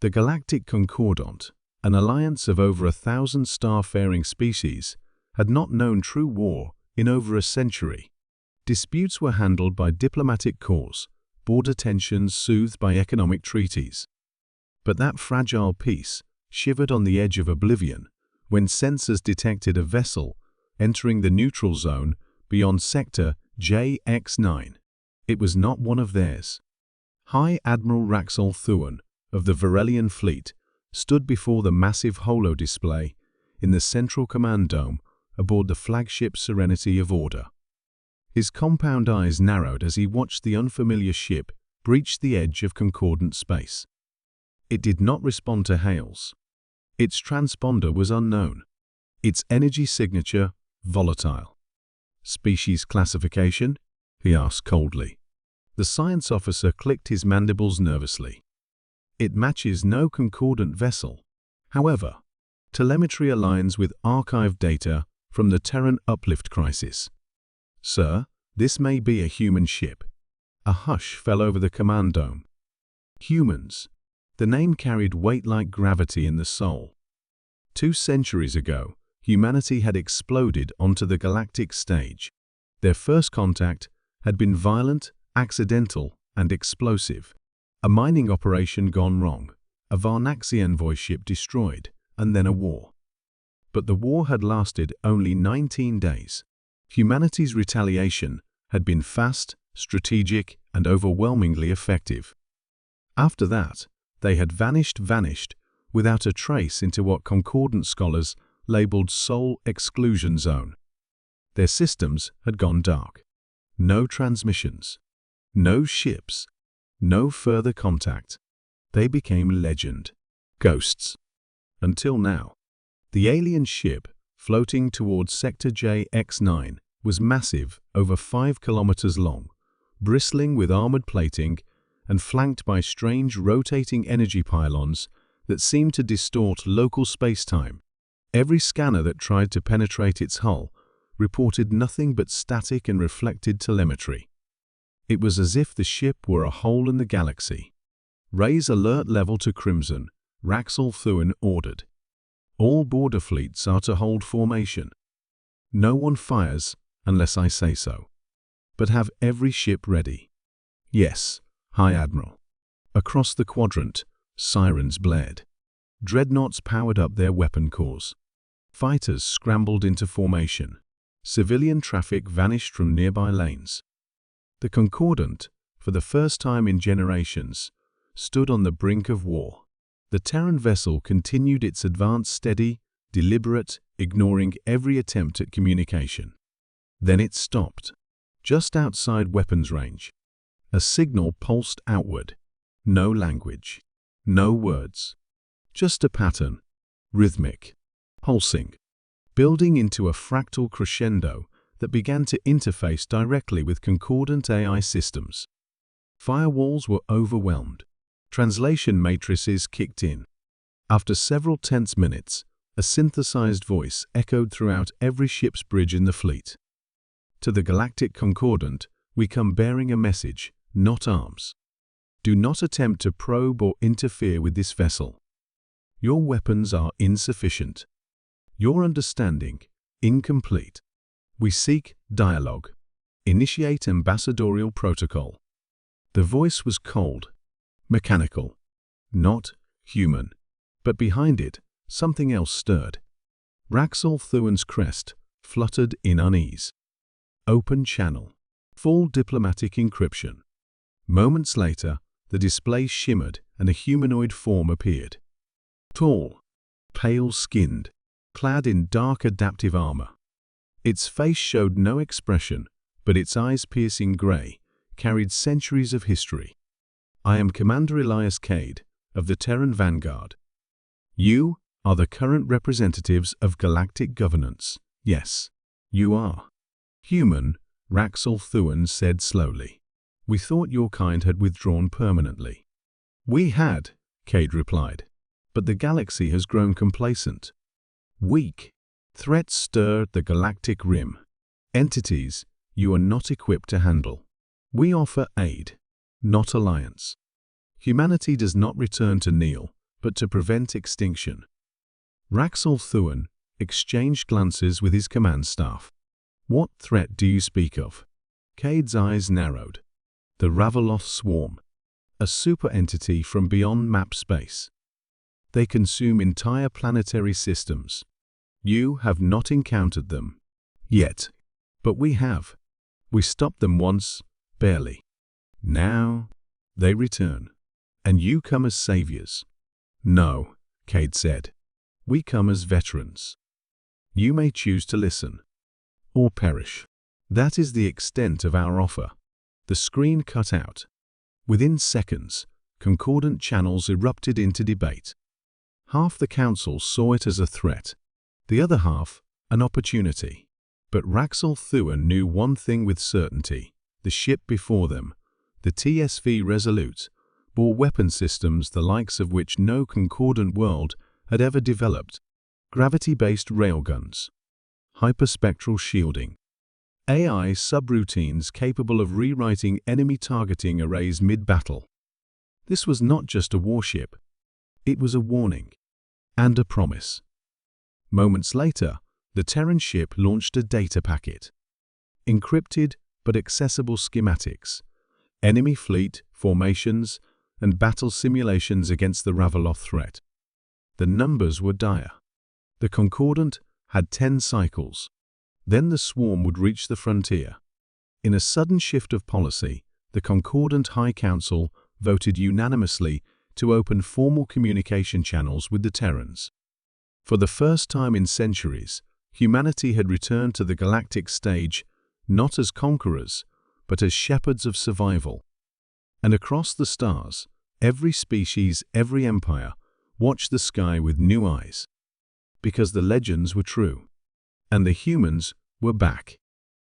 The Galactic Concordant, an alliance of over 1,000 star-faring species, had not known true war in over a century. Disputes were handled by diplomatic cause, border tensions soothed by economic treaties. But that fragile peace shivered on the edge of oblivion when sensors detected a vessel entering the neutral zone beyond Sector JX9. It was not one of theirs. High Admiral Raxol Thuan of the Varelian fleet stood before the massive holo display in the central command dome aboard the flagship Serenity of Order. His compound eyes narrowed as he watched the unfamiliar ship breach the edge of concordant space. It did not respond to hails. Its transponder was unknown. Its energy signature, volatile. Species classification? He asked coldly. The science officer clicked his mandibles nervously. It matches no concordant vessel. However, telemetry aligns with archived data from the Terran uplift crisis. Sir, this may be a human ship. A hush fell over the command dome. Humans. The name carried weight like gravity in the soul. 2 centuries ago, humanity had exploded onto the galactic stage. Their first contact had been violent, accidental, and explosive. A mining operation gone wrong, a Varnaxi envoy ship destroyed, and then a war. But the war had lasted only 19 days. Humanity's retaliation had been fast, strategic, and overwhelmingly effective. After that, they had vanished without a trace into what concordant scholars labeled Soul Exclusion Zone. Their systems had gone dark. No transmissions. No ships. No further contact. They became legend. Ghosts. Until now. The alien ship, floating towards Sector JX9, was massive, over 5 kilometers long, bristling with armored plating and flanked by strange rotating energy pylons that seemed to distort local space-time. Every scanner that tried to penetrate its hull reported nothing but static and reflected telemetry. It was as if the ship were a hole in the galaxy. Raise alert level to Crimson, Raxol Thuan ordered. All border fleets are to hold formation. No one fires unless I say so. But have every ship ready. Yes, High Admiral. Across the quadrant, sirens blared. Dreadnoughts powered up their weapon cores. Fighters scrambled into formation. Civilian traffic vanished from nearby lanes. The Concordant, for the first time in generations, stood on the brink of war. The Terran vessel continued its advance steady, deliberate, ignoring every attempt at communication. Then it stopped, just outside weapons range. A signal pulsed outward. No language. No words. Just a pattern. Rhythmic. Pulsing. Building into a fractal crescendo that began to interface directly with concordant AI systems. Firewalls were overwhelmed. Translation matrices kicked in. After several tense minutes, a synthesized voice echoed throughout every ship's bridge in the fleet. To the Galactic Concordant, we come bearing a message, not arms. Do not attempt to probe or interfere with this vessel. Your weapons are insufficient. Your understanding, incomplete. We seek dialogue. Initiate ambassadorial protocol. The voice was cold, mechanical, not human. But behind it, something else stirred. Raxol Thuan's crest fluttered in unease. Open channel. Full diplomatic encryption. Moments later, the display shimmered and a humanoid form appeared. Tall, pale-skinned, clad in dark adaptive armor. Its face showed no expression, but its eyes, piercing gray, carried centuries of history. I am Commander Elias Cade of the Terran Vanguard. You are the current representatives of galactic governance. Yes, you are. Human, Raxol Thuan said slowly. We thought your kind had withdrawn permanently. We had, Cade replied, but the galaxy has grown complacent. Weak. Threats stir the galactic rim. Entities you are not equipped to handle. We offer aid, not alliance. Humanity does not return to kneel but to prevent extinction. Raxel Thuan exchanged glances with his command staff. "What threat do you speak of?" Cade's eyes narrowed. "The Ravaloth swarm, a super entity from beyond map space. They consume entire planetary systems. You have not encountered them yet, but we have. We stopped them once, barely. Now they return, and you come as saviors." "No," Cade said. "We come as veterans. You may choose to listen, or perish. That is the extent of our offer." The screen cut out. Within seconds, concordant channels erupted into debate. Half the council saw it as a threat, the other half an opportunity. But Raxel Thuan knew one thing with certainty: the ship before them, the TSV Resolute, bore weapon systems the likes of which no concordant world had ever developed. Gravity-based railguns, hyperspectral shielding, AI subroutines capable of rewriting enemy targeting arrays mid-battle. This was not just a warship. It was a warning and a promise. Moments later, the Terran ship launched a data packet. Encrypted but accessible schematics, enemy fleet, formations, and battle simulations against the Ravaloth threat. The numbers were dire. The Concordant had 10 cycles. Then the swarm would reach the frontier. In a sudden shift of policy, the Concordant High Council voted unanimously to open formal communication channels with the Terrans. For the first time in centuries, humanity had returned to the galactic stage not as conquerors, but as shepherds of survival. And across the stars, every species, every empire, watched the sky with new eyes. Because the legends were true, and the humans were back.